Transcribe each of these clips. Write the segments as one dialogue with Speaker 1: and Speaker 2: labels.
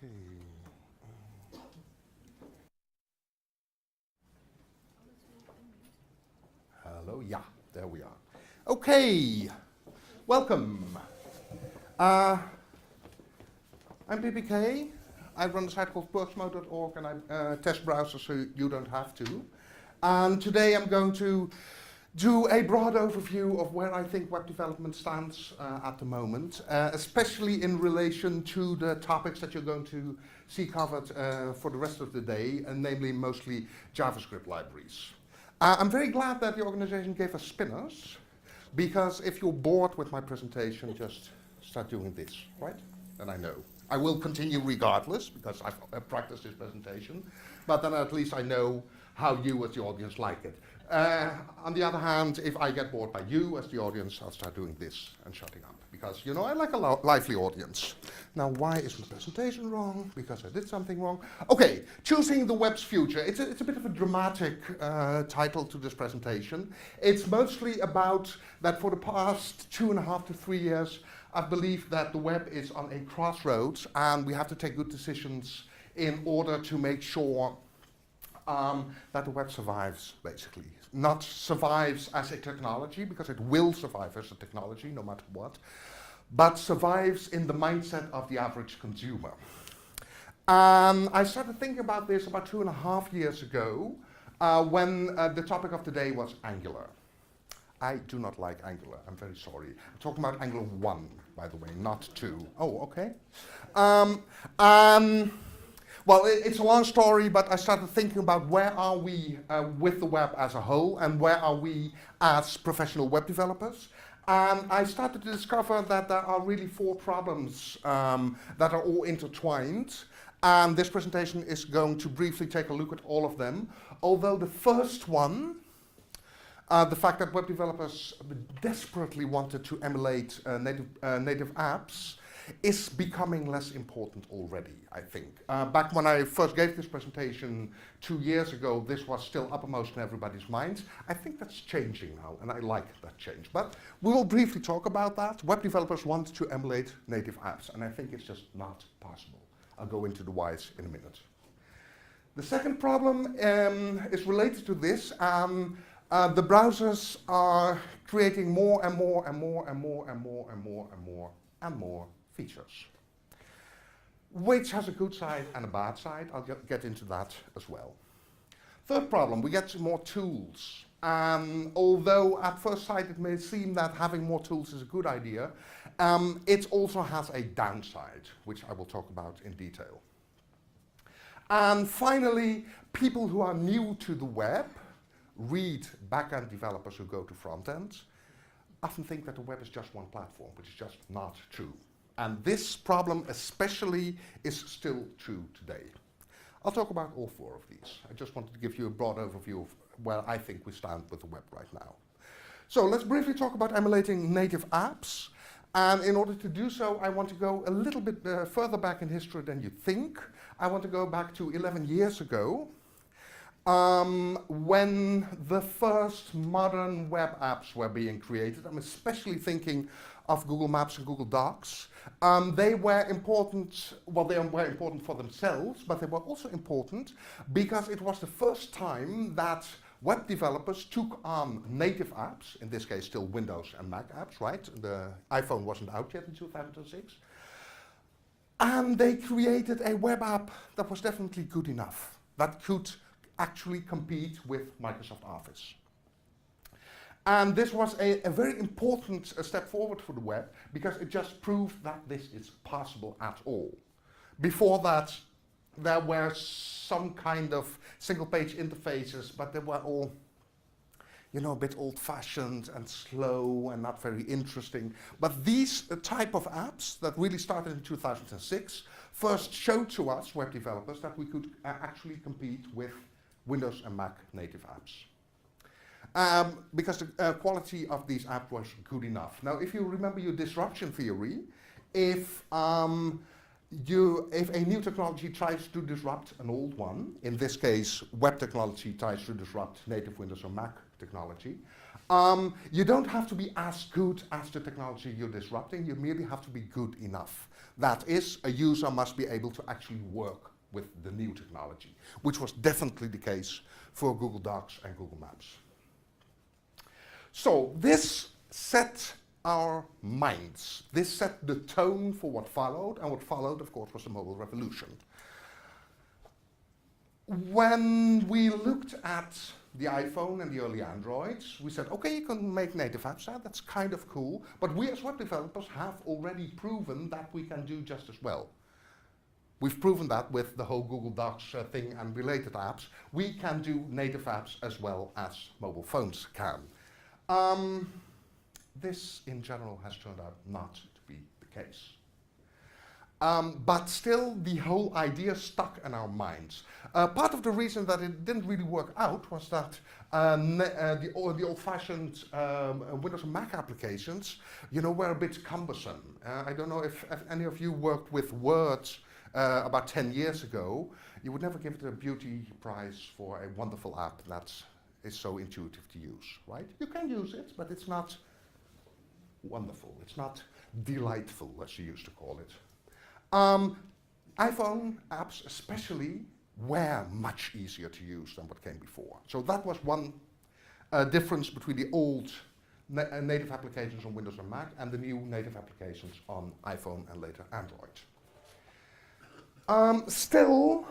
Speaker 1: Okay. Hello, yeah, there we are. Okay, welcome. I'm PPK. I run a site called perksmo.org and I test browsers so you don't have to. And today I'm going to do a broad overview of where I think web development stands at the moment, especially in relation to the topics that you're going to see covered for the rest of the day, and namely mostly JavaScript libraries. I'm very glad that the organization gave us spinners, because if you're bored with my presentation, just start doing this, right? Then I know. I will continue regardless, because I've practiced this presentation, but then at least I know how you as the audience like it. On the other hand, if I get bored by you as the audience, I'll start doing this and shutting up. Because, you know, I like a lively audience. Now, why is my presentation wrong? Because I did something wrong. Okay, choosing the web's future. It's a bit of a dramatic title to this presentation. It's mostly about that for the past 2.5 to 3 years, I've believed that the web is on a crossroads and we have to take good decisions in order to make sure that the web survives, basically. Not survives as a technology, because it will survive as a technology, no matter what, but survives in the mindset of the average consumer. I started thinking about this about 2.5 years ago, when the topic of the day was Angular. I do not like Angular, I'm very sorry. I'm talking about Angular 1, by the way, not 2. Oh, okay. Well, it's a long story, but I started thinking about where are we with the web as a whole, and where are we as professional web developers. And I started to discover that there are really 4 problems that are all intertwined. And this presentation is going to briefly take a look at all of them. Although the first one, the fact that web developers desperately wanted to emulate native apps, is becoming less important already, I think. Back when I first gave this presentation 2 years ago, this was still uppermost in everybody's minds. I think that's changing now, and I like that change. But we will briefly talk about that. Web developers want to emulate native apps, and I think it's just not possible. I'll go into the whys in a minute. The second problem is related to this. The browsers are creating more and more and more and more and more and more and more and more features, which has a good side and a bad side. I'll get into that as well. Third problem, we get more tools. Although at first sight it may seem that having more tools is a good idea, it also has a downside, which I will talk about in detail. And finally, people who are new to the web, read back-end developers who go to front-end, often think that the web is just one platform, which is just not true. And this problem especially is still true today. I'll talk about all 4 of these. I just wanted to give you a broad overview of where I think we stand with the web right now. So let's briefly talk about emulating native apps. And in order to do so, I want to go a little bit further back in history than you think. I want to go back to 11 years ago, when the first modern web apps were being created. I'm especially thinking of Google Maps and Google Docs. They were important, well, they were important for themselves, but they were also important because it was the first time that web developers took on native apps, in this case still Windows and Mac apps, right? The iPhone wasn't out yet in 2006. And they created a web app that was definitely good enough, that could actually compete with Microsoft Office. And this was a very important step forward for the web, because it just proved that this is possible at all. Before that, there were some kind of single-page interfaces, but they were all, you know, a bit old-fashioned and slow and not very interesting. But these type of apps that really started in 2006 first showed to us, web developers, that we could actually compete with Windows and Mac native apps. Because the quality of these apps was good enough. Now, if you remember your disruption theory, if a new technology tries to disrupt an old one, in this case, web technology tries to disrupt native Windows or Mac technology, You don't have to be as good as the technology you're disrupting, you merely have to be good enough. That is, a user must be able to actually work with the new technology, which was definitely the case for Google Docs and Google Maps. So this set our minds. This set the tone for what followed, and what followed, of course, was the mobile revolution. When we looked at the iPhone and the early Androids, we said, okay, you can make native apps, that's kind of cool, but we as web developers have already proven that we can do just as well. We've proven that with the whole Google Docs thing and related apps. We can do native apps as well as mobile phones can. This, in general, has turned out not to be the case. But still, the whole idea stuck in our minds. Part of the reason that it didn't really work out was that the old-fashioned Windows and Mac applications, were a bit cumbersome. I don't know if any of you worked with Word about 10 years ago. You would never give it a beauty prize for a wonderful app that is so intuitive to use, right? You can use it, but it's not wonderful. It's not delightful, as you used to call it. iPhone apps especially were much easier to use than what came before. So that was one difference between the old native applications on Windows and Mac and the new native applications on iPhone and later Android. Still,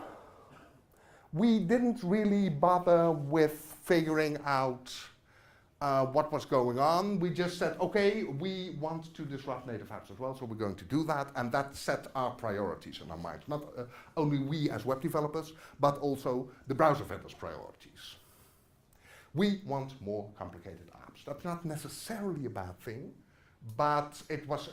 Speaker 1: we didn't really bother with figuring out what was going on. We just said, okay, we want to disrupt native apps as well, so we're going to do that, and that set our priorities in our minds. Not only we as web developers, but also the browser vendors' priorities. We want more complicated apps. That's not necessarily a bad thing, but it was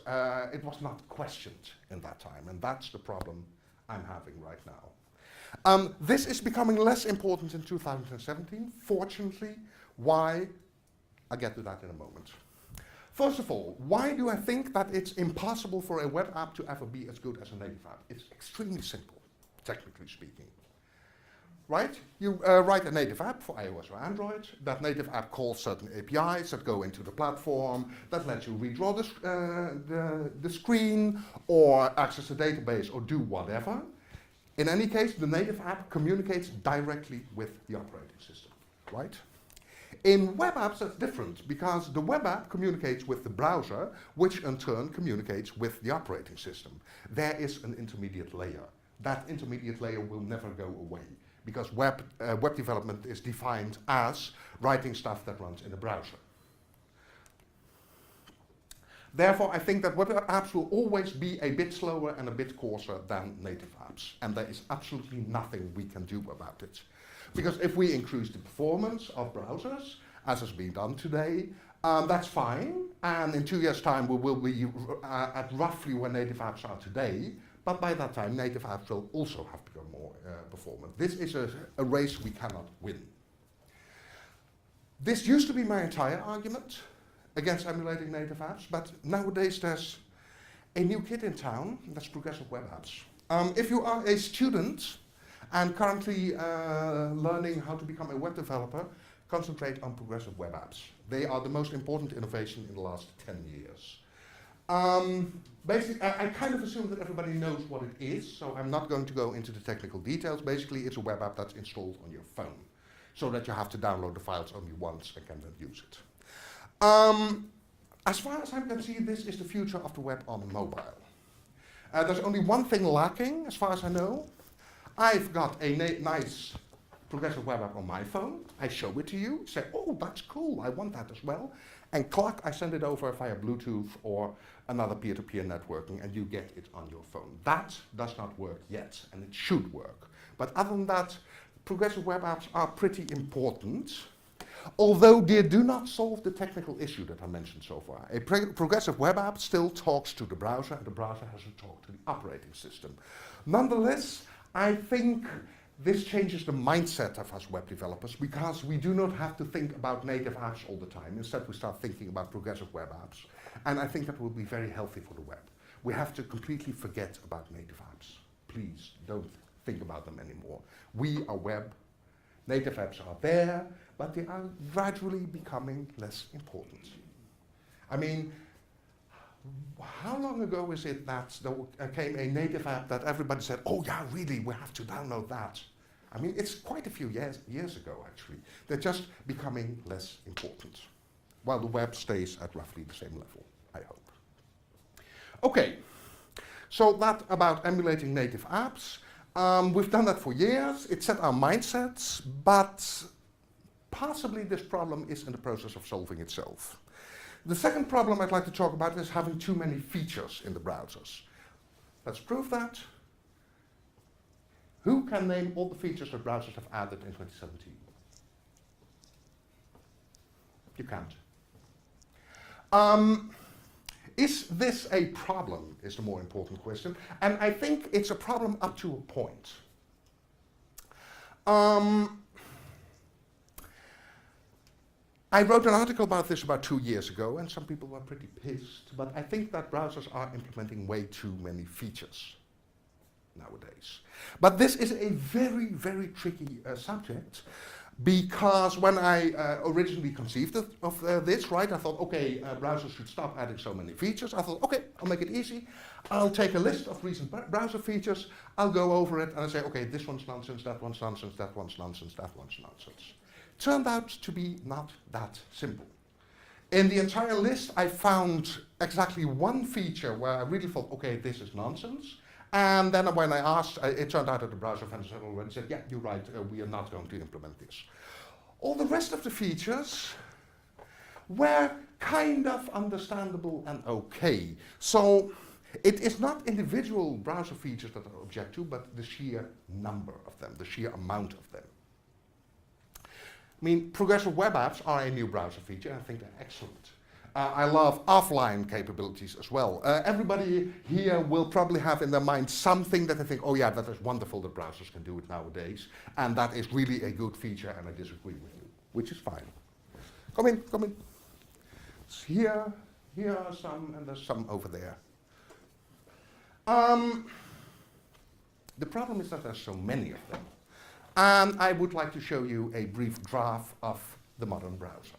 Speaker 1: not questioned in that time, and that's the problem I'm having right now. This is becoming less important in 2017, fortunately. Why? I'll get to that in a moment. First of all, why do I think that it's impossible for a web app to ever be as good as a native app? It's extremely simple, technically speaking. Right? You write a native app for iOS or Android. That native app calls certain APIs that go into the platform, that lets you redraw the screen, or access the database, or do whatever. In any case, the native app communicates directly with the operating system, right? In web apps, that's different, because the web app communicates with the browser, which in turn communicates with the operating system. There is an intermediate layer. That intermediate layer will never go away, because web development is defined as writing stuff that runs in a browser. Therefore, I think that web apps will always be a bit slower and a bit coarser than native apps, and there is absolutely nothing we can do about it. Because if we increase the performance of browsers, as has been done today, that's fine, and in 2 years' time we will be at roughly where native apps are today, but by that time native apps will also have become more performant. This is a race we cannot win. This used to be my entire argument against emulating native apps, but nowadays there's a new kid in town, that's progressive web apps. If you are a student and currently learning how to become a web developer, concentrate on progressive web apps. They are the most important innovation in the last 10 years. Basically, I kind of assume that everybody knows what it is, so I'm not going to go into the technical details. Basically, it's a web app that's installed on your phone, so that you have to download the files only once and can then use it. As far as I can see, this is the future of the web on mobile. There's only one thing lacking, as far as I know. I've got a nice progressive web app on my phone. I show it to you, say, oh, that's cool, I want that as well. And clack, I send it over via Bluetooth or another peer-to-peer networking, and you get it on your phone. That does not work yet, and it should work. But other than that, progressive web apps are pretty important, although they do not solve the technical issue that I mentioned so far. A progressive web app still talks to the browser, and the browser has to talk to the operating system. Nonetheless, I think this changes the mindset of us web developers, because we do not have to think about native apps all the time. Instead, we start thinking about progressive web apps. And I think that will be very healthy for the web. We have to completely forget about native apps. Please don't think about them anymore. We are web Native apps are there, but they are gradually becoming less important. I mean, how long ago is it that there came a native app that everybody said, oh yeah, really, we have to download that? I mean, it's quite a few years ago, actually. They're just becoming less important, while the web stays at roughly the same level, I hope. Okay, so that about emulating native apps. We've done that for years. It set our mindsets, but possibly this problem is in the process of solving itself. The second problem I'd like to talk about is having too many features in the browsers. Let's prove that. Who can name all the features that browsers have added in 2017? You can't. Is this a problem, is the more important question. And I think it's a problem up to a point. I wrote an article about this about 2 years ago, and some people were pretty pissed, but I think that browsers are implementing way too many features nowadays. But this is a very, very tricky subject, because when I originally conceived of this, right, I thought, okay, browsers should stop adding so many features. I thought, okay, I'll make it easy. I'll take a list of recent browser features, I'll go over it, and I'll say, okay, this one's nonsense, that one's nonsense, that one's nonsense, that one's nonsense. Turned out to be not that simple. In the entire list, I found exactly one feature where I really thought, okay, this is nonsense. And then when I asked, it turned out that the browser vendors had already said, yeah, you're right, we are not going to implement this. All the rest of the features were kind of understandable and okay. So it is not individual browser features that I object to, but the sheer number of them, the sheer amount of them. I mean, progressive web apps are a new browser feature, and I think they're excellent. I love offline capabilities as well. Everybody here will probably have in their mind something that they think, oh yeah, that is wonderful that browsers can do it nowadays, and that is really a good feature, and I disagree with you, which is fine. Come in, come in. It's here are some, and there's some over there. The problem is that there's so many of them. And I would like to show you a brief graph of the modern browser.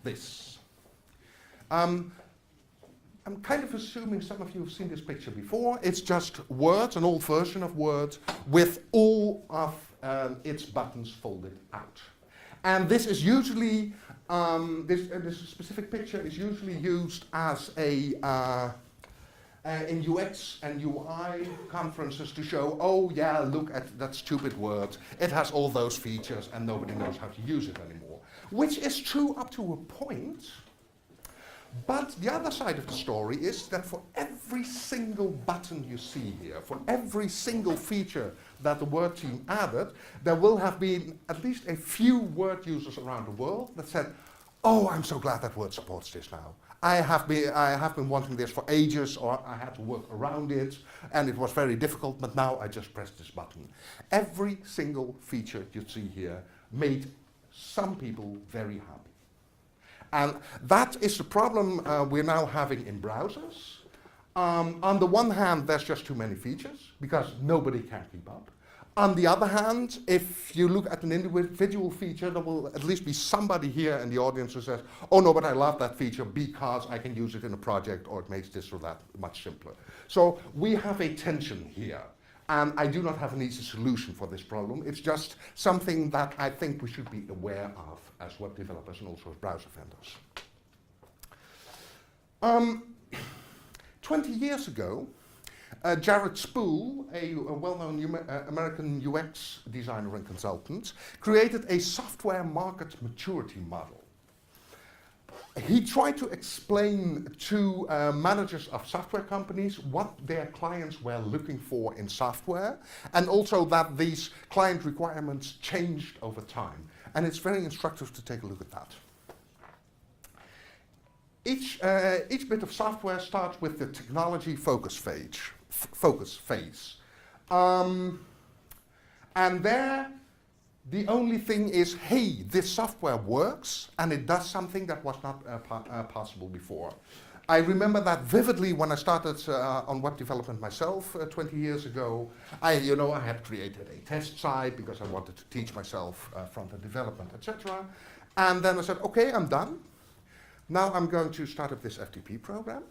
Speaker 1: This. I'm kind of assuming some of you have seen this picture before. It's just Word, an old version of Word, with all of its buttons folded out. And this is usually, this specific picture is usually used as a in UX and UI conferences to show, oh yeah, look at that stupid Word. It has all those features and nobody knows how to use it anymore. Which is true up to a point, but the other side of the story is that for every single button you see here, for every single feature that the Word team added, there will have been at least a few Word users around the world that said, oh, I'm so glad that Word supports this now. I have been wanting this for ages, or I had to work around it, and it was very difficult, but now I just press this button. Every single feature you see here made some people very happy. And that is the problem we're now having in browsers. On the one hand, there's just too many features, because nobody can keep up. On the other hand, if you look at an individual feature, there will at least be somebody here in the audience who says, oh no, but I love that feature because I can use it in a project, or it makes this or that much simpler. So we have a tension here. And I do not have an easy solution for this problem. It's just something that I think we should be aware of as web developers and also as browser vendors. 20 years ago, Jared Spool, a well-known American UX designer and consultant, created a software market maturity model. He tried to explain to managers of software companies what their clients were looking for in software, and also that these client requirements changed over time. And it's very instructive to take a look at that. Each bit of software starts with the technology focus phase. And there, the only thing is, hey, this software works, and it does something that was not possible before. I remember that vividly when I started on web development myself 20 years ago. I had created a test site because I wanted to teach myself front-end development, etc. And then I said, okay, I'm done. Now I'm going to start up this FTP program.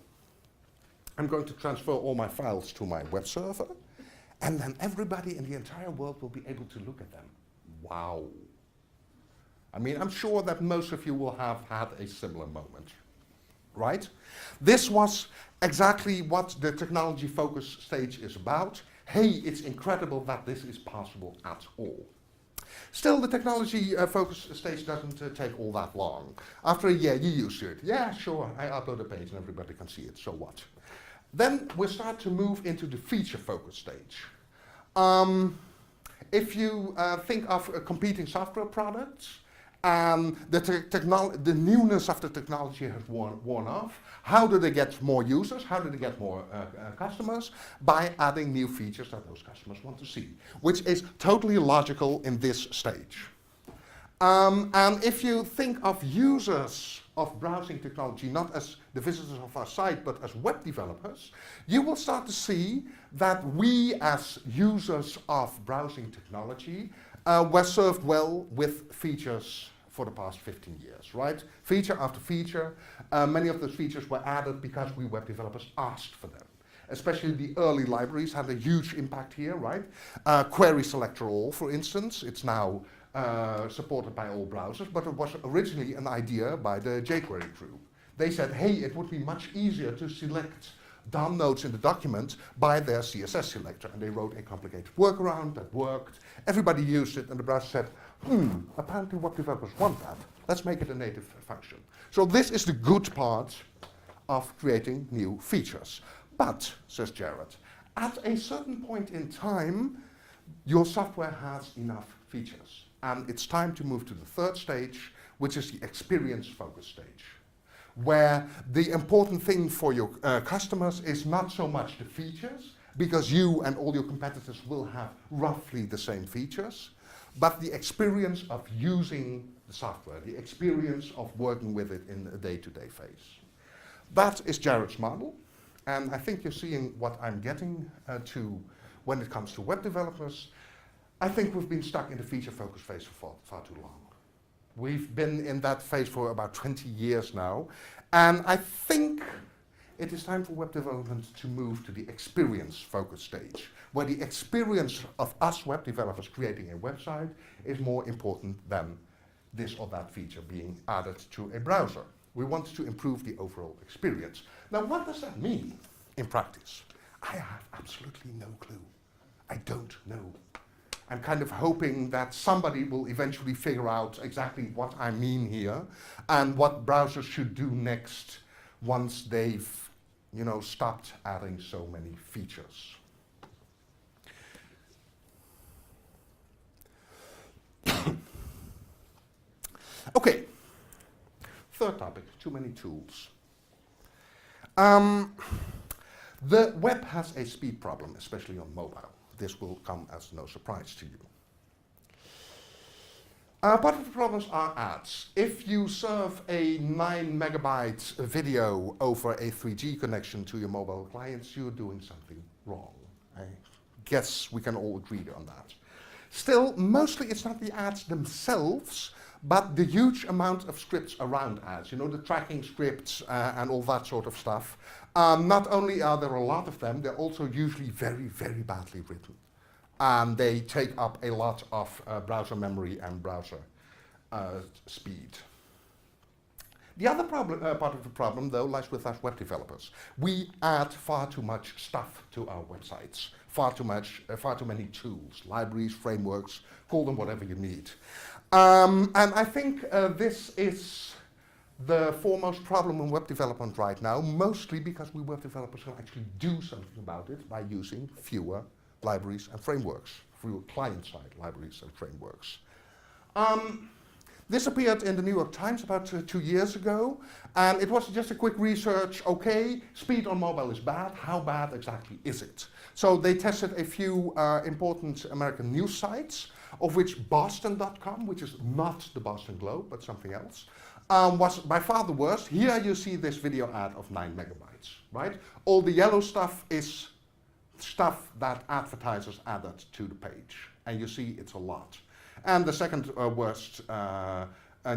Speaker 1: I'm going to transfer all my files to my web server, and then everybody in the entire world will be able to look at them. Wow. I mean, I'm sure that most of you will have had a similar moment, right? This was exactly what the technology focus stage is about. Hey, it's incredible that this is possible at all. Still, the technology focus stage doesn't take all that long. After a year, you use it. Yeah, sure, I upload a page and everybody can see it, so what? Then we start to move into the feature focus stage. If you think of competing software products, the newness of the technology has worn off. How do they get more users? How do they get more customers? By adding new features that those customers want to see, which is totally logical in this stage. And if you think of users of browsing technology not as the visitors of our site, but as web developers, you will start to see that we as users of browsing technology were served well with features for the past 15 years, right? Feature after feature. Many of those features were added because we web developers asked for them. Especially the early libraries had a huge impact here, right? Query selector all, for instance. It's now supported by all browsers, but it was originally an idea by the jQuery crew. They said, hey, it would be much easier to select DOM nodes in the document by their CSS selector. And they wrote a complicated workaround that worked. Everybody used it, and the browser said, apparently web developers want that. Let's make it a native function. So this is the good part of creating new features. But, says Jared, at a certain point in time, your software has enough features. And it's time to move to the third stage, which is the experience focus stage, where the important thing for your customers is not so much the features, because you and all your competitors will have roughly the same features, but the experience of using the software, the experience of working with it in a day-to-day phase. That is Jared's model, and I think you're seeing what I'm getting to when it comes to web developers. I think we've been stuck in the feature focus phase for far too long. We've been in that phase for about 20 years now, and I think it is time for web development to move to the experience focus stage, where the experience of us web developers creating a website is more important than this or that feature being added to a browser. We want to improve the overall experience. Now, what does that mean in practice? I have absolutely no clue. I don't know. I'm kind of hoping that somebody will eventually figure out exactly what I mean here and what browsers should do next once they've, stopped adding so many features. Okay, third topic, too many tools. The web has a speed problem, especially on mobile. This will come as no surprise to you. Part of the problems are ads. If you serve a 9 megabyte video over a 3G connection to your mobile clients, you're doing something wrong. I guess we can all agree on that. Still, mostly it's not the ads themselves, but the huge amount of scripts around ads, the tracking scripts and all that sort of stuff. Not only are there a lot of them, they're also usually very, very badly written. And they take up a lot of browser memory and browser speed. The other part of the problem, though, lies with us web developers. We add far too much stuff to our websites, far too many tools, libraries, frameworks, call them whatever you need. And I think this is the foremost problem in web development right now, mostly because we web developers can actually do something about it by using fewer libraries and frameworks, fewer client-side libraries and frameworks. This appeared in the New York Times about 2 years ago, and it was just a quick research. Okay, speed on mobile is bad. How bad exactly is it? So they tested a few important American news sites, of which Boston.com, which is not the Boston Globe, but something else, was by far the worst. Here you see this video ad of 9 megabytes, right? All the yellow stuff is stuff that advertisers added to the page. And you see it's a lot. And the second worst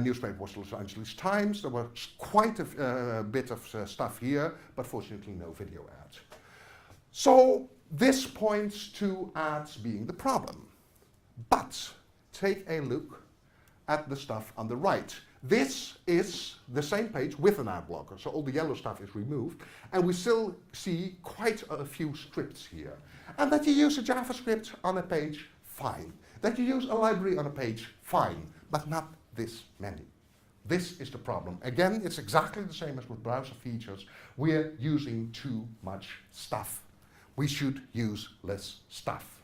Speaker 1: newspaper was the Los Angeles Times. There was quite a bit of stuff here, but fortunately no video ads. So this points to ads being the problem. But take a look at the stuff on the right. This is the same page with an ad blocker, so all the yellow stuff is removed, and we still see quite a few scripts here. And that you use a JavaScript on a page, fine. That you use a library on a page, fine, but not this many. This is the problem. Again, it's exactly the same as with browser features. We're using too much stuff. We should use less stuff.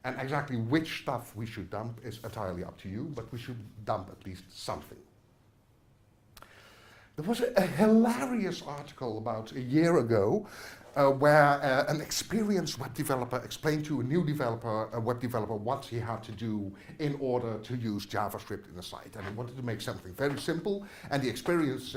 Speaker 1: And exactly which stuff we should dump is entirely up to you, but we should dump at least something. There was a hilarious article about a year ago where an experienced web developer explained to a new developer, a web developer, what he had to do in order to use JavaScript in a site. And he wanted to make something very simple, and the experienced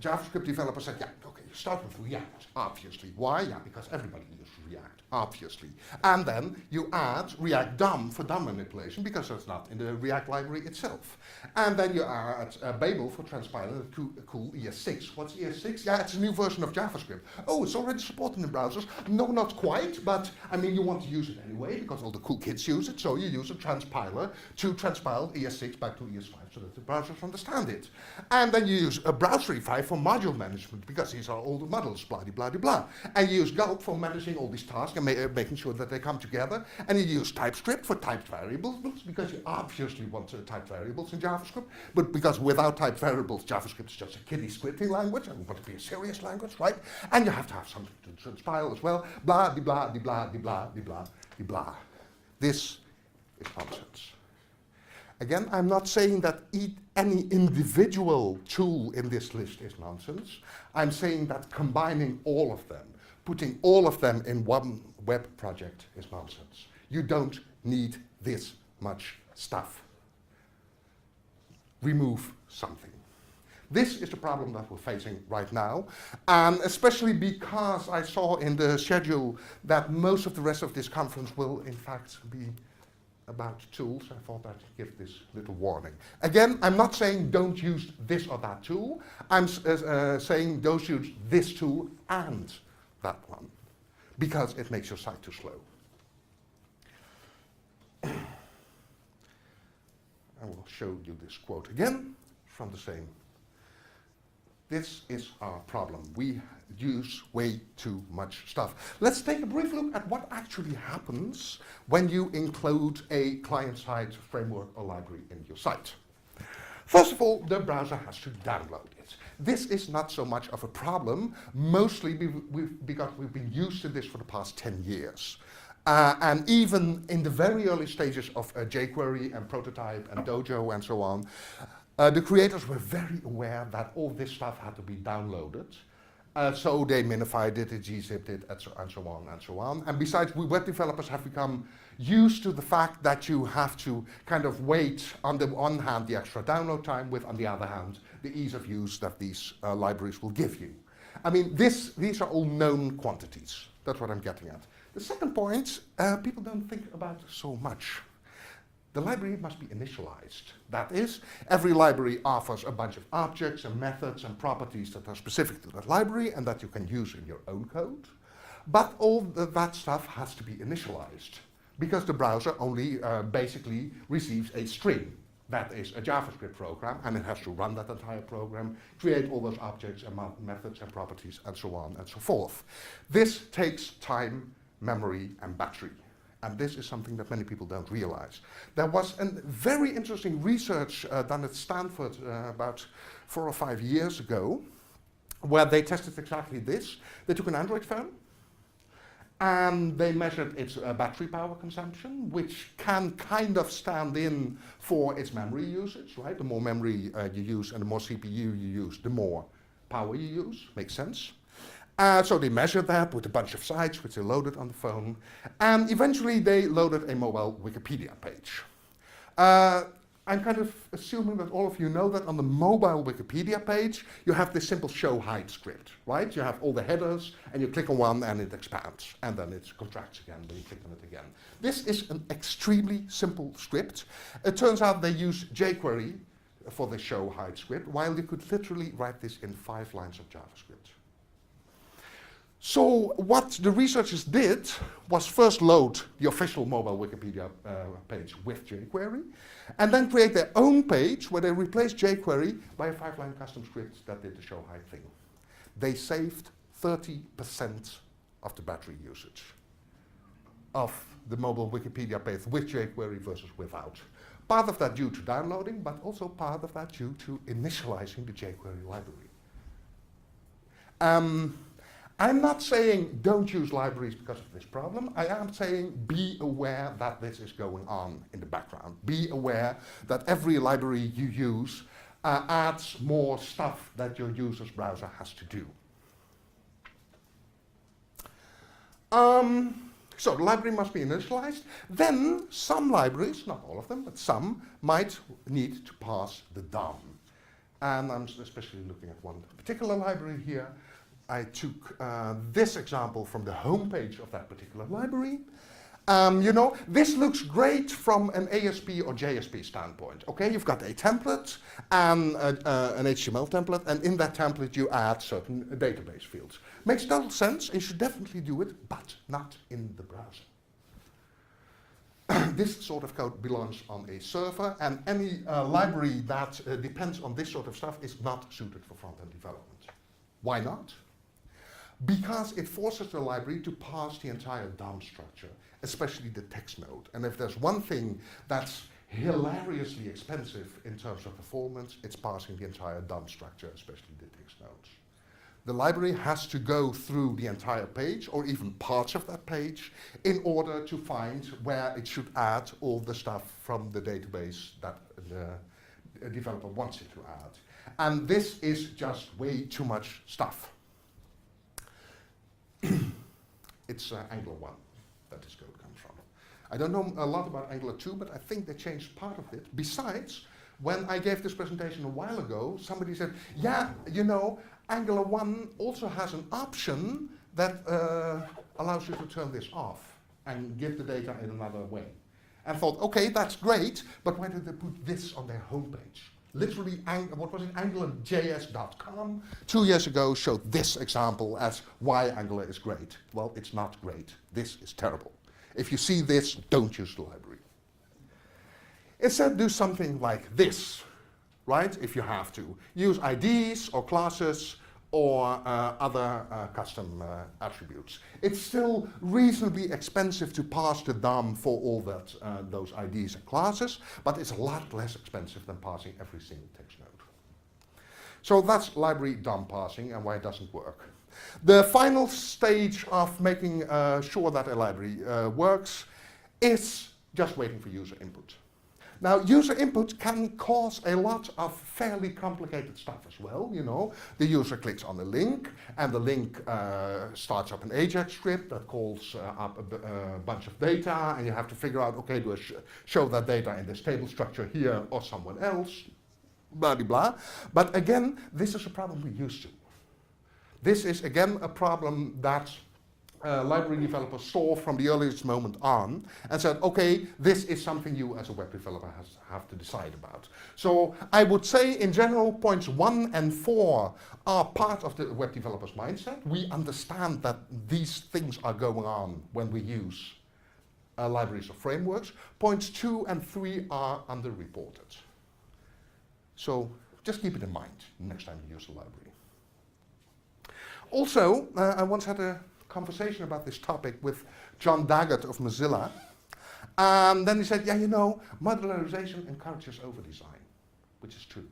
Speaker 1: JavaScript developer said, yeah, okay, you start with React, obviously. Why? Yeah, because everybody uses React, obviously. And then you add React DOM for DOM manipulation, because it's not in the React library itself. And then you add Babel for transpiling a cool ES6. What's ES6? Yeah, it's a new version of JavaScript. Oh, it's already supported in browsers. No, not quite, but I mean, you want to use it anyway, because all the cool kids use it, so you use a transpiler to transpile ES6 back to ES5 so that the browsers understand it. And then you use a browserify for module management, because these are all the models, blah, blah, blah, blah. And you use Gulp for managing all these tasks and making sure that they come together. And you use TypeScript for typed variables, because you obviously want typed variables in JavaScript, but because without typed variables, JavaScript is just a kiddie scripting language, and we want it to be a serious language, right? And you have to have something to transpile as well, blah, blah, blah, blah, blah, blah, blah. This is nonsense. Again, I'm not saying that any individual tool in this list is nonsense. I'm saying that combining all of them, putting all of them in one web project is nonsense. You don't need this much stuff. Remove something. This is the problem that we're facing right now, and especially because I saw in the schedule that most of the rest of this conference will in fact be about tools. I thought I'd give this little warning. Again, I'm not saying don't use this or that tool. I'm saying don't use this tool and that one, because it makes your site too slow. I will show you this quote again from the same. This is our problem. We use way too much stuff. Let's take a brief look at what actually happens when you include a client-side framework or library in your site. First of all, the browser has to download it. This is not so much of a problem, mostly because we've been used to this for the past 10 years. And even in the very early stages of jQuery and Prototype and Dojo and so on, the creators were very aware that all this stuff had to be downloaded. So they minified it, gzipped it, and so on and so on. And besides, we web developers have become used to the fact that you have to kind of wait, on the one hand, the extra download time, with, on the other hand, the ease of use that these libraries will give you. I mean, these are all known quantities. That's what I'm getting at. The second point, people don't think about so much. The library must be initialized. That is, every library offers a bunch of objects and methods and properties that are specific to that library and that you can use in your own code. But all that stuff has to be initialized, because the browser only basically receives a string. That is a JavaScript program, and it has to run that entire program, create all those objects and methods and properties, and so on and so forth. This takes time, memory, and battery. And this is something that many people don't realize. There was a very interesting research done at Stanford about 4 or 5 years ago, where they tested exactly this. They took an Android phone, and they measured its battery power consumption, which can kind of stand in for its memory usage, right? The more memory you use and the more CPU you use, the more power you use. Makes sense. So they measured that with a bunch of sites which they loaded on the phone, and eventually they loaded a mobile Wikipedia page. I'm kind of assuming that all of you know that on the mobile Wikipedia page, you have this simple show hide script, right? You have all the headers, and you click on one, and it expands, and then it contracts again, then you click on it again. This is an extremely simple script. It turns out they use jQuery for the show hide script, while you could literally write this in 5 lines of JavaScript. So what the researchers did was first load the official mobile Wikipedia page with jQuery, and then create their own page where they replaced jQuery by a 5-line custom script that did the show hide thing. They saved 30% of the battery usage of the mobile Wikipedia page with jQuery versus without. Part of that due to downloading, but also part of that due to initializing the jQuery library. I'm not saying don't use libraries because of this problem. I am saying be aware that this is going on in the background. Be aware that every library you use adds more stuff that your user's browser has to do. So the library must be initialized. Then some libraries, not all of them, but some, might need to parse the DOM. And I'm especially looking at one particular library here. I took this example from the homepage of that particular library. You know, this looks great from an ASP or JSP standpoint. Okay, you've got a template and an HTML template, and in that template you add certain database fields. Makes total sense, and you should definitely do it, but not in the browser. This sort of code belongs on a server, and any library that depends on this sort of stuff is not suited for front-end development. Why not? Because it forces the library to parse the entire DOM structure, especially the text node. And if there's one thing that's hilariously expensive in terms of performance, it's parsing the entire DOM structure, especially the text nodes. The library has to go through the entire page, or even parts of that page, in order to find where it should add all the stuff from the database that the developer wants it to add. And this is just way too much stuff. It's Angular 1 that this code comes from. I don't know a lot about Angular 2, but I think they changed part of it. Besides, when I gave this presentation a while ago, somebody said, yeah, you know, Angular 1 also has an option that allows you to turn this off and give the data in another way. And thought, okay, that's great, but why did they put this on their homepage? Literally, what was it, AngularJS.com 2 years ago showed this example as why Angular is great. Well, it's not great. This is terrible. If you see this, don't use the library. Instead, do something like this, right? If you have to. Use IDs or classes or other custom attributes. It's still reasonably expensive to parse the DOM for all that, those IDs and classes, but it's a lot less expensive than parsing every single text node. So that's library DOM parsing and why it doesn't work. The final stage of making sure that a library works is just waiting for user input. Now, user input can cause a lot of fairly complicated stuff as well, you know. The user clicks on a link, and the link starts up an AJAX script that calls up a bunch of data, and you have to figure out, okay, do I show that data in this table structure here or someone else, blah, blah, blah. But again, this is a problem we're used to. This is, again, a problem that library developers saw from the earliest moment on and said, okay, this is something you as a web developer have to decide about. So I would say in general points 1 and 4 are part of the web developer's mindset. We understand that these things are going on when we use libraries or frameworks. Points 2 and 3 are underreported. So just keep it in mind next time you use the library. Also, I once had a conversation about this topic with John Daggett of Mozilla. And then he said, yeah, you know, modularization encourages over-design, which is true.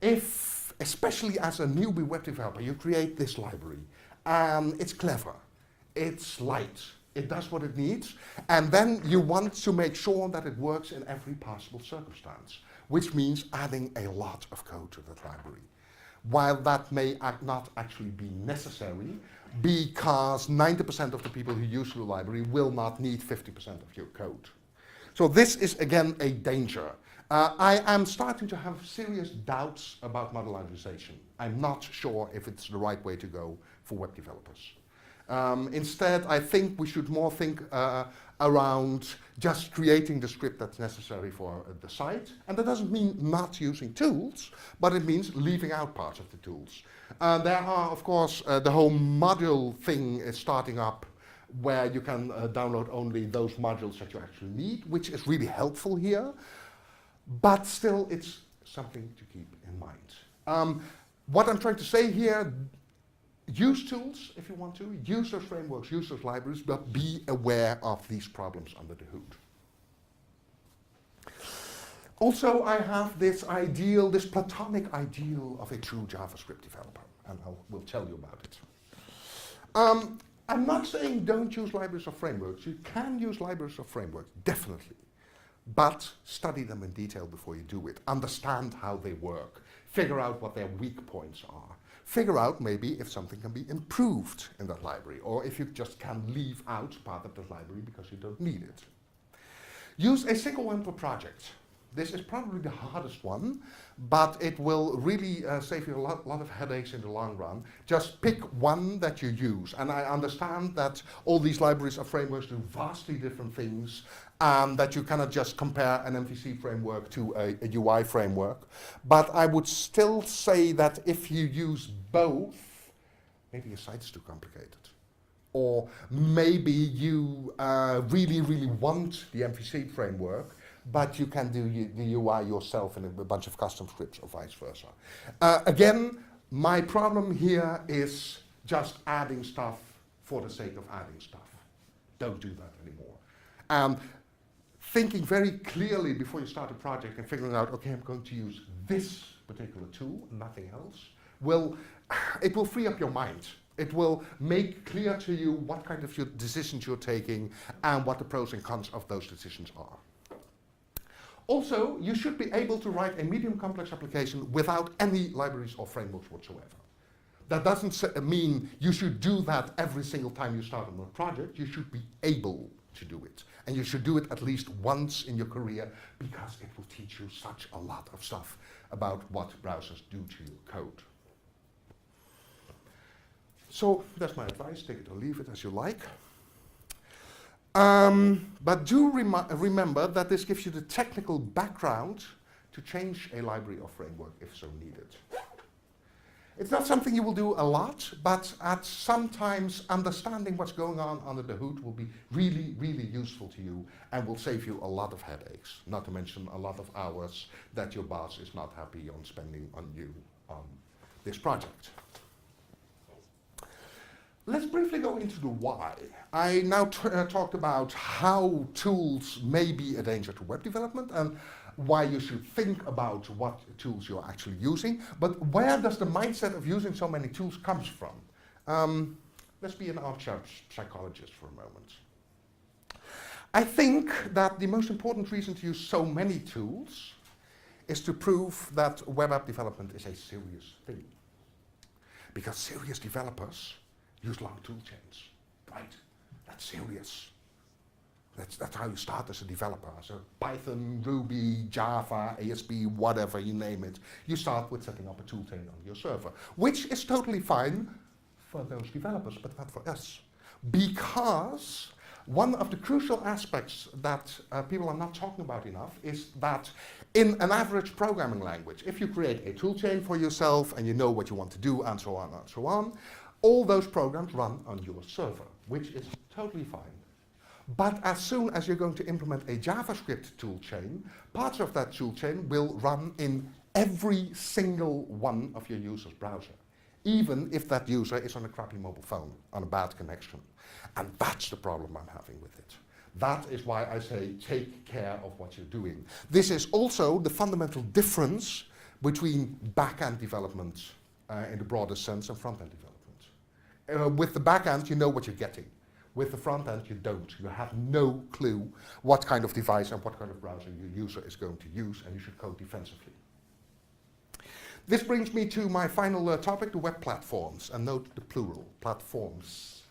Speaker 1: If, especially as a newbie web developer, you create this library, and it's clever, it's light, it does what it needs, and then you want to make sure that it works in every possible circumstance, which means adding a lot of code to that library. While that may not actually be necessary, because 90% of the people who use the library will not need 50% of your code. So this is, again, a danger. I am starting to have serious doubts about modularization. I'm not sure if it's the right way to go for web developers. Instead, I think we should more think around just creating the script that's necessary for the site. And that doesn't mean not using tools, but it means leaving out parts of the tools. There are, of course, the whole module thing is starting up where you can download only those modules that you actually need, which is really helpful here. But still, it's something to keep in mind. What I'm trying to say here, use tools if you want to, use those frameworks, use those libraries, but be aware of these problems under the hood. Also, I have this ideal, this platonic ideal of a true JavaScript developer, and I will tell you about it. I'm not saying don't use libraries or frameworks. You can use libraries or frameworks, definitely. But study them in detail before you do it. Understand how they work. Figure out what their weak points are. Figure out maybe if something can be improved in that library, or if you just can leave out part of the library because you don't need it. Use a single one per project. This is probably the hardest one, but it will really save you a lot of headaches in the long run. Just pick one that you use. And I understand that all these libraries or frameworks do vastly different things, that you cannot just compare an MVC framework to a UI framework. But I would still say that if you use both, maybe your site's too complicated. Or maybe you really want the MVC framework, but you can do the UI yourself in a bunch of custom scripts or vice versa. Again, my problem here is just adding stuff for the sake of adding stuff. Don't do that anymore. Thinking very clearly before you start a project and figuring out, okay, I'm going to use this particular tool, nothing else, it will free up your mind. It will make clear to you what kind of decisions you're taking and what the pros and cons of those decisions are. Also, you should be able to write a medium complex application without any libraries or frameworks whatsoever. That doesn't mean you should do that every single time you start on a project. You should be able to do it. And you should do it at least once in your career, because it will teach you such a lot of stuff about what browsers do to your code. So that's my advice. Take it or leave it as you like. But do remember that this gives you the technical background to change a library or framework if so needed. It's not something you will do a lot, but at sometimes understanding what's going on under the hood will be really, really useful to you and will save you a lot of headaches, not to mention a lot of hours that your boss is not happy on spending on you on this project. Let's briefly go into the why. I now talked about how tools may be a danger to web development and why you should think about what tools you're actually using. But where does the mindset of using so many tools comes from? Let's be an armchair psychologist for a moment. I think that the most important reason to use so many tools is to prove that web app development is a serious thing. Because serious developers use long tool chains, right? That's serious. That's how you start as a developer. So Python, Ruby, Java, ASP, whatever, you name it. You start with setting up a tool chain on your server, which is totally fine for those developers, but not for us. Because one of the crucial aspects that people are not talking about enough is that in an average programming language, if you create a tool chain for yourself and you know what you want to do and so on and so on, all those programs run on your server, which is totally fine. But as soon as you're going to implement a JavaScript toolchain, parts of that toolchain will run in every single one of your user's browser, even if that user is on a crappy mobile phone, on a bad connection. And that's the problem I'm having with it. That is why I say take care of what you're doing. This is also the fundamental difference between back-end development in the broader sense and front-end development. With the back end, you know what you're getting. With the front end, you don't. You have no clue what kind of device and what kind of browser your user is going to use, and you should code defensively. This brings me to my final topic, the web platforms, and note the plural, platforms.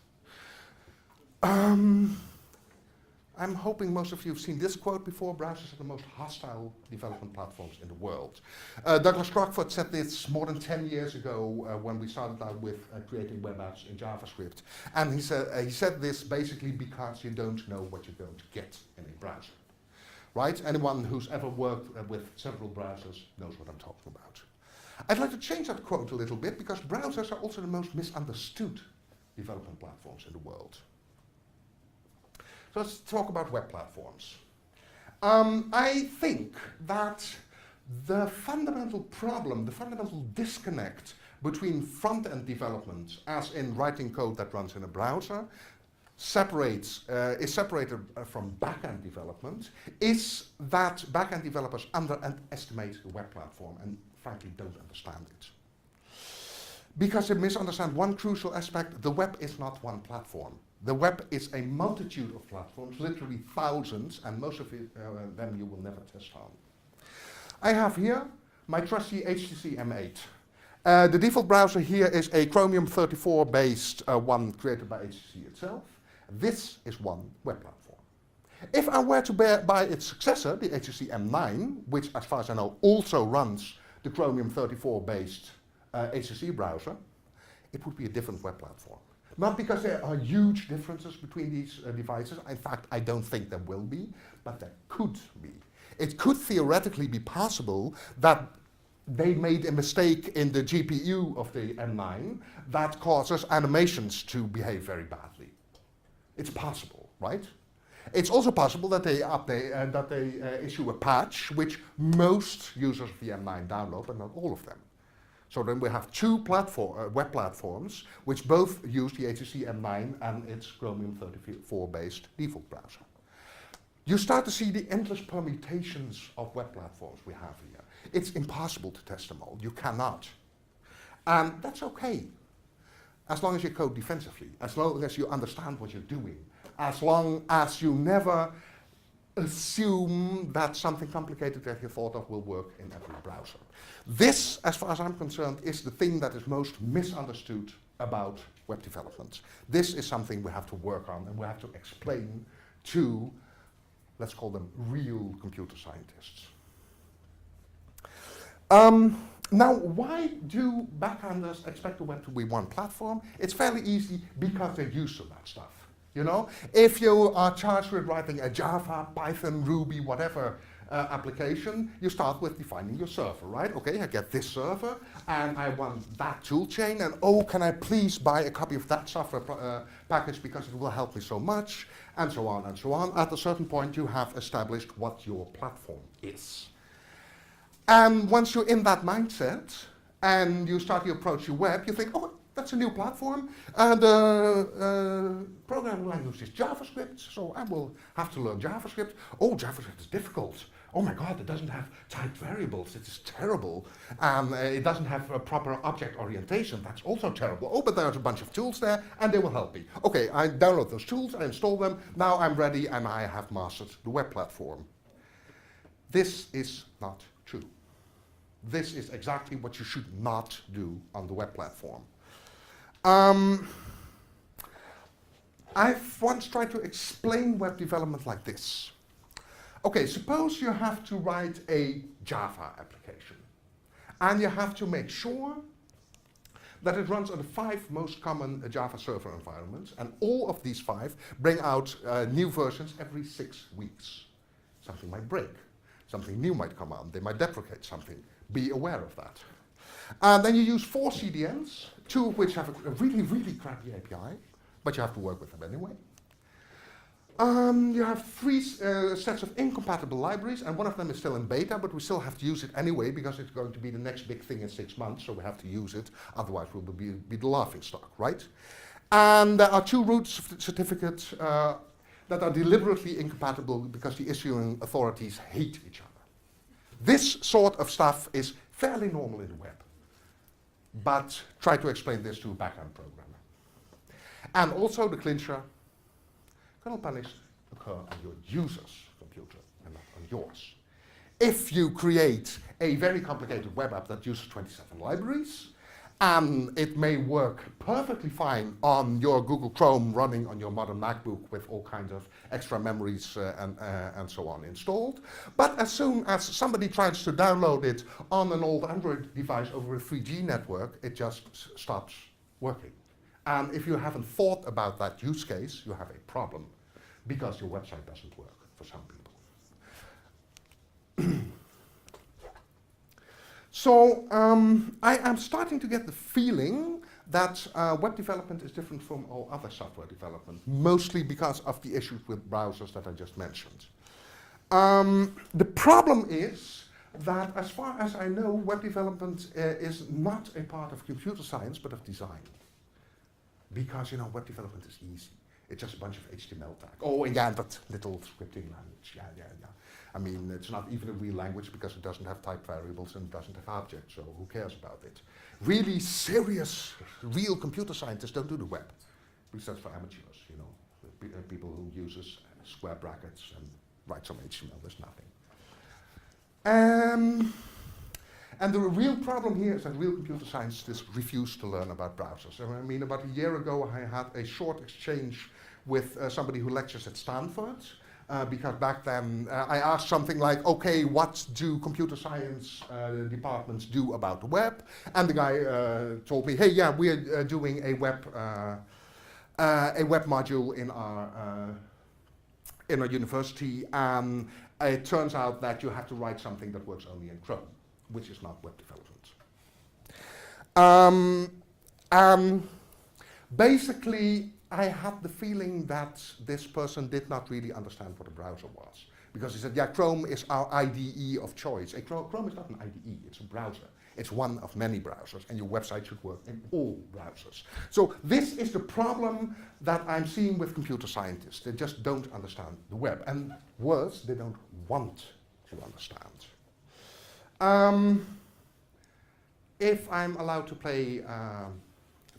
Speaker 1: I'm hoping most of you have seen this quote before: browsers are the most hostile development platforms in the world. Douglas Crockford said this more than 10 years ago when we started out with creating web apps in JavaScript. And he said this basically because you don't know what you're going to get in a browser. Right? Anyone who's ever worked with several browsers knows what I'm talking about. I'd like to change that quote a little bit because browsers are also the most misunderstood development platforms in the world. So let's talk about web platforms. I think that the fundamental problem, the fundamental disconnect between front-end development, as in writing code that runs in a browser, is separated from back-end development, is that back-end developers underestimate the web platform and frankly don't understand it. Because they misunderstand one crucial aspect: the web is not one platform. The web is a multitude of platforms, literally thousands, and most of them you will never test on. I have here my trusty HTC M8. The default browser here is a Chromium 34 based one created by HTC itself. This is one web platform. If I were to buy its successor, the HTC M9, which as far as I know also runs the Chromium 34 based HTC browser, it would be a different web platform. Not because there are huge differences between these devices. In fact, I don't think there will be, but there could be. It could theoretically be possible that they made a mistake in the GPU of the M9 that causes animations to behave very badly. It's possible, right? It's also possible that they issue a patch which most users of the M9 download, but not all of them. So then we have two web platforms which both use the HTC M9 and its Chromium 34 based default browser. You start to see the endless permutations of web platforms we have here. It's impossible to test them all. You cannot. And that's okay, as long as you code defensively, as long as you understand what you're doing, as long as you never assume that something complicated that you thought of will work in every browser. This, as far as I'm concerned, is the thing that is most misunderstood about web development. This is something we have to work on and we have to explain to, let's call them real computer scientists. Now, why do backenders expect the web to be one platform? It's fairly easy because they're used to that stuff. You know, if you are charged with writing a Java, Python, Ruby, whatever application, you start with defining your server, right? Okay, I get this server, and I want that toolchain, and oh, can I please buy a copy of that software package because it will help me so much, and so on and so on. At a certain point, you have established what your platform is. And once you're in that mindset, and you start to approach your web, you think, oh, that's a new platform. The programming language is JavaScript, so I will have to learn JavaScript. Oh, JavaScript is difficult. Oh my God, it doesn't have typed variables. It is terrible. It doesn't have a proper object orientation. That's also terrible. Oh, but there's a bunch of tools there, and they will help me. Okay, I download those tools, I install them. Now I'm ready, and I have mastered the web platform. This is not true. This is exactly what you should not do on the web platform. I've once tried to explain web development like this. Okay, suppose you have to write a Java application, and you have to make sure that it runs on the 5 most common Java server environments, and all of these 5 bring out new versions every 6 weeks. Something might break, something new might come on, they might deprecate something. Be aware of that. And then you use 4 CDNs, 2 of which have a really, really crappy API, but you have to work with them anyway. You have 3 sets of incompatible libraries, and one of them is still in beta, but we still have to use it anyway because it's going to be the next big thing in 6 months, so we have to use it, otherwise we'll be the laughingstock, right? And there are 2 root certificates that are deliberately incompatible because the issuing authorities hate each other. This sort of stuff is fairly normal in the web, but try to explain this to a backend programmer. And also the clincher, kernel panics occur on your user's computer and not on yours. If you create a very complicated web app that uses 27 libraries, And it may work perfectly fine on your Google Chrome running on your modern MacBook with all kinds of extra memories and so on installed. But as soon as somebody tries to download it on an old Android device over a 3G network, it just stops working. And if you haven't thought about that use case, you have a problem because your website doesn't work for some people. So I am starting to get the feeling that web development is different from all other software development, mostly because of the issues with browsers that I just mentioned. The problem is that, as far as I know, web development is not a part of computer science, but of design. Because, web development is easy. It's just a bunch of HTML tags. Oh, and yeah, that little scripting language. Yeah. I mean, it's not even a real language because it doesn't have type variables and it doesn't have objects, so who cares about it? Really serious, real computer scientists don't do the web. Because that's for amateurs, people who uses square brackets and write some HTML, there's nothing. And the real problem here is that real computer scientists refuse to learn about browsers. I mean, about a year ago, I had a short exchange with somebody who lectures at Stanford. Because back then I asked something like, okay, what do computer science departments do about the web? And the guy told me, hey, yeah, we're doing a web module in our university. It turns out that you have to write something that works only in Chrome, which is not web development. Basically, I had the feeling that this person did not really understand what a browser was. Because he said, yeah, Chrome is our IDE of choice. Chrome is not an IDE, it's a browser. It's one of many browsers, and your website should work in all browsers. So this is the problem that I'm seeing with computer scientists. They just don't understand the web. And worse, they don't want to understand. If I'm allowed to play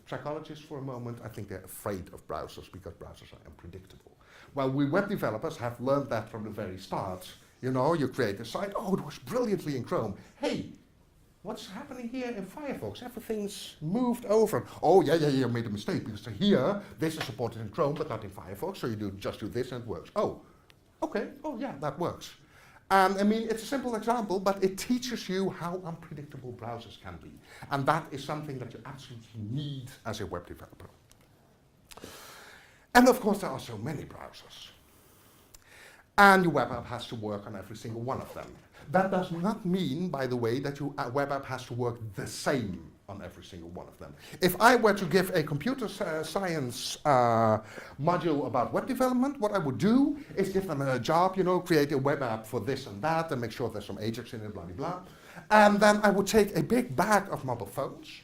Speaker 1: psychologists for a moment, I think they're afraid of browsers because browsers are unpredictable. Well, we web developers have learned that from the very start. You create a site, oh, it works brilliantly in Chrome. Hey, what's happening here in Firefox? Everything's moved over. Oh, yeah, you made a mistake because here, this is supported in Chrome, but not in Firefox, so you just do this and it works. Oh, okay, oh yeah, that works. I mean, it's a simple example, but it teaches you how unpredictable browsers can be. And that is something that you absolutely need as a web developer. And of course, there are so many browsers. And your web app has to work on every single one of them. That does not mean, by the way, that your web app has to work the same on every single one of them. If I were to give a computer science module about web development, what I would do is give them a job, create a web app for this and that, and make sure there's some Ajax in it, blah, blah, blah. And then I would take a big bag of mobile phones,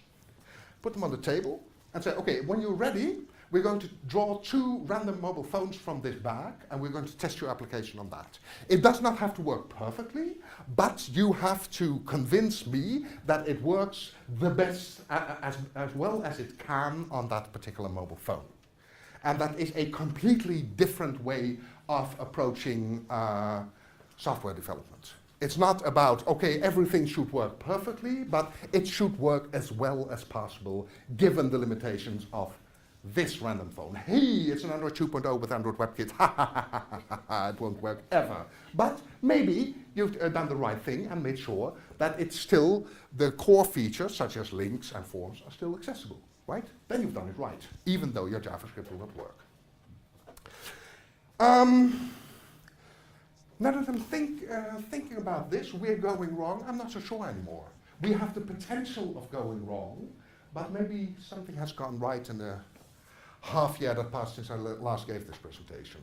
Speaker 1: put them on the table, and say, okay, when you're ready, we're going to draw 2 random mobile phones from this bag, and we're going to test your application on that. It does not have to work perfectly, but you have to convince me that it works the best, as well as it can on that particular mobile phone. And that is a completely different way of approaching software development. It's not about, okay, everything should work perfectly, but it should work as well as possible, given the limitations of this random phone. Hey, it's an Android 2.0 with Android WebKit. It won't work ever. But maybe you've done the right thing and made sure that it's still, the core features, such as links and forms, are still accessible, right? Then you've done it right, even though your JavaScript will not work. Now that I'm thinking about this, we're going wrong. I'm not so sure anymore. We have the potential of going wrong, but maybe something has gone right in the half year that passed since I last gave this presentation.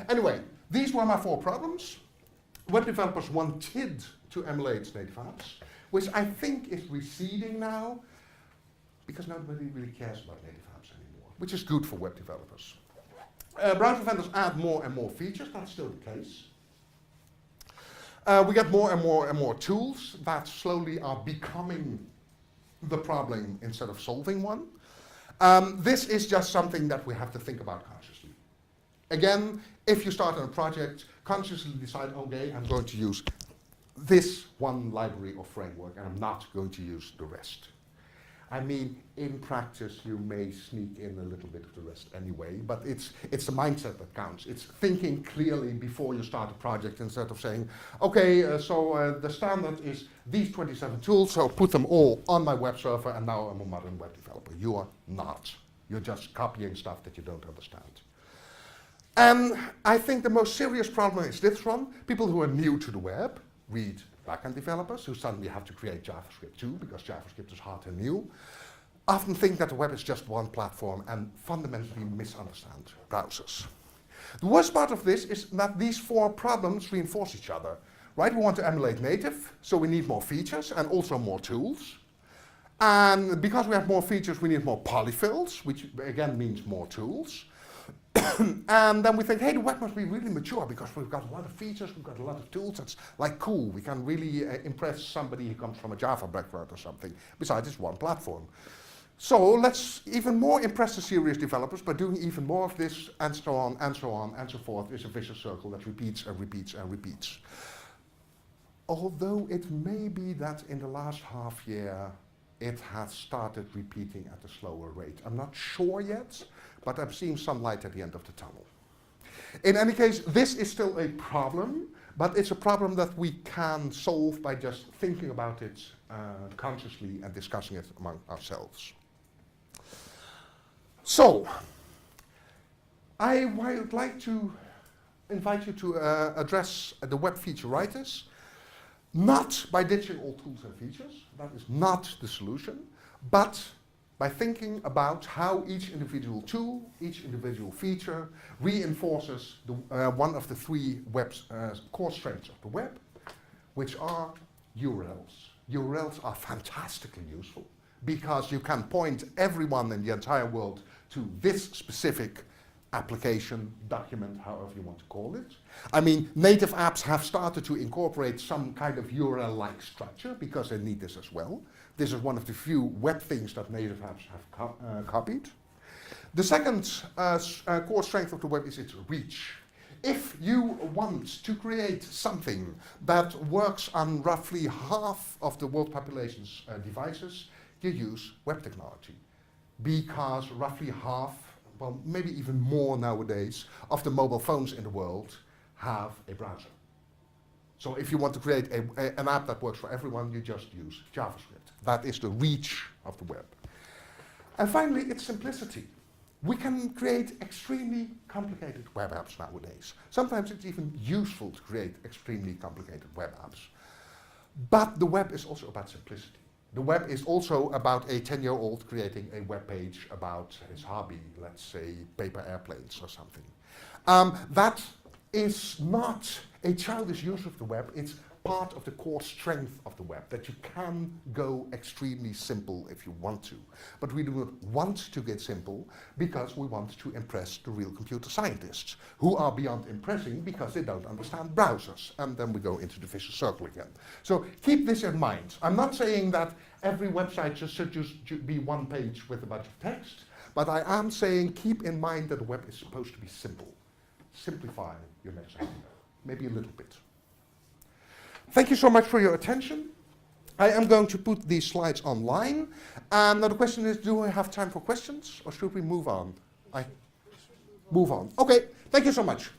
Speaker 1: Anyway, these were my 4 problems. Web developers wanted to emulate native apps, which I think is receding now, because nobody really cares about native apps anymore, which is good for web developers. Browser vendors add more and more features, that's still the case. We get more and more tools that slowly are becoming the problem instead of solving one. This is just something that we have to think about consciously. Again, if you start on a project, consciously decide, okay, I'm going to use this one library or framework, and I'm not going to use the rest. I mean, in practice, you may sneak in a little bit of the rest anyway, but it's the mindset that counts. It's thinking clearly before you start a project instead of saying, okay, so the standard is these 27 tools, so put them all on my web server, and now I'm a modern web developer. You are not. You're just copying stuff that you don't understand. And I think the most serious problem is this one. People who are new to the web, read backend developers who suddenly have to create JavaScript too, because JavaScript is hard and new, often think that the web is just one platform and fundamentally misunderstand browsers. The worst part of this is that these four problems reinforce each other. Right? We want to emulate native, so we need more features and also more tools. And because we have more features, we need more polyfills, which again means more tools. And then we think, hey, the web must be really mature because we've got a lot of features, we've got a lot of tools. That's like cool. We can really impress somebody who comes from a Java background or something. Besides, it's one platform. So let's even more impress the serious developers by doing even more of this, and so on, and so on, and so forth. It's a vicious circle that repeats and repeats and repeats. Although it may be that in the last half year, it has started repeating at a slower rate. I'm not sure yet, but I'm seeing some light at the end of the tunnel. In any case, this is still a problem, but it's a problem that we can solve by just thinking about it consciously and discussing it among ourselves. So, I would like to invite you to address the web featuritis, not by ditching all tools and features, that is not the solution, but by thinking about how each individual tool, each individual feature reinforces one of the three core strengths of the web, which are URLs. URLs are fantastically useful because you can point everyone in the entire world to this specific application, document, however you want to call it. I mean, native apps have started to incorporate some kind of URL-like structure because they need this as well. This is one of the few web things that native apps have copied. The second core strength of the web is its reach. If you want to create something that works on roughly half of the world population's devices, you use web technology. Because roughly half, well, maybe even more nowadays, of the mobile phones in the world have a browser. So if you want to create an app that works for everyone, you just use JavaScript. That is the reach of the web. And finally, it's simplicity. We can create extremely complicated web apps nowadays. Sometimes it's even useful to create extremely complicated web apps. But the web is also about simplicity. The web is also about a 10-year-old creating a web page about his hobby, let's say paper airplanes or something. That is not a childish use of the web, it's part of the core strength of the web, that you can go extremely simple if you want to. But we do not want to get simple because we want to impress the real computer scientists, who are beyond impressing because they don't understand browsers. And then we go into the vicious circle again. So keep this in mind. I'm not saying that every website should just be one page with a bunch of text, but I am saying keep in mind that the web is supposed to be simple. Simplify your messaging, maybe a little bit. Thank you so much for your attention. I am going to put these slides online. Now the question is, do I have time for questions or should we move on? Move on. Okay, thank you so much.